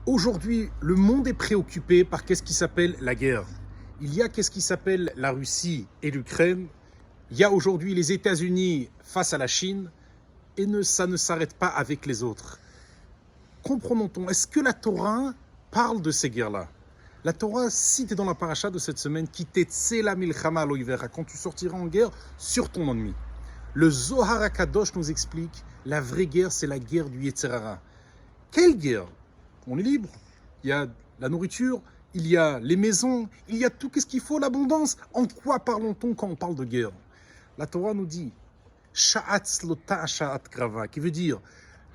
Aujourd'hui, le monde est préoccupé par qu'est-ce qui s'appelle la guerre. Il y a qu'est-ce qui s'appelle la Russie et l'Ukraine. Il y a aujourd'hui les États-Unis face à la Chine. Et ça ne s'arrête pas avec les autres. Comprenons-t-on, est-ce que la Torah parle de ces guerres-là? La Torah cite dans la paracha de cette semaine qui la milchama loivera, quand tu sortiras en guerre sur ton ennemi. Le Zohar HaKadosh nous explique la vraie guerre, c'est la guerre du Yetzer Hara. Quelle guerre? On est libre. Il y a la nourriture, il y a les maisons, il y a tout ce qu'il faut, l'abondance. En quoi parlons-on quand on parle de guerre? La Torah nous dit Sha'at slota sha'at krava, qui veut dire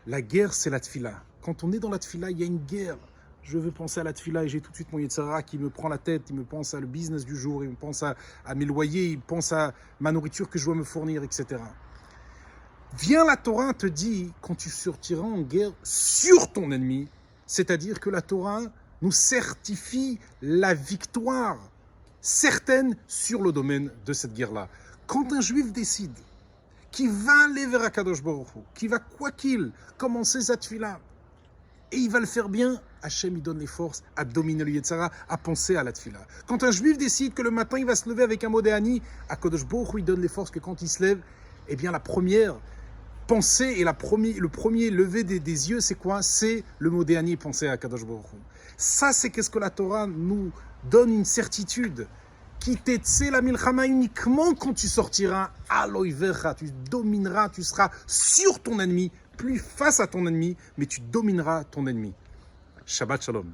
la guerre, c'est la tfila. Quand on est dans la tfila, il y a une guerre. Je veux penser à la tfila et j'ai tout de suite mon Yetzer Hara qui me prend la tête, il me pense à le business du jour, il me pense à mes loyers, il pense à ma nourriture que je dois me fournir, etc. Viens, la Torah te dit, quand tu sortiras en guerre sur ton ennemi, c'est-à-dire que la Torah nous certifie la victoire certaine sur le domaine de cette guerre-là. Quand un juif décide qu'il va aller vers Akadosh Baruch Hu, qu'il va, quoi qu'il, commencer sa tfila, et il va le faire bien, Hachem il donne les forces à dominer le Yetzer Hara, à penser à la tfila. Quand un juif décide que le matin il va se lever avec un modéani, Akadosh Baruch Hu il donne les forces que quand il se lève, eh bien la première pensée et le premier lever des yeux, c'est quoi? C'est le mot dernier, penser à Kadosh Baruch Hu. Ça, c'est qu'est-ce que la Torah nous donne une certitude. Qui t'etse la milchama uniquement quand tu sortiras à l'oivercha, tu domineras, tu seras sur ton ennemi, plus face à ton ennemi, mais tu domineras ton ennemi. Shabbat Shalom.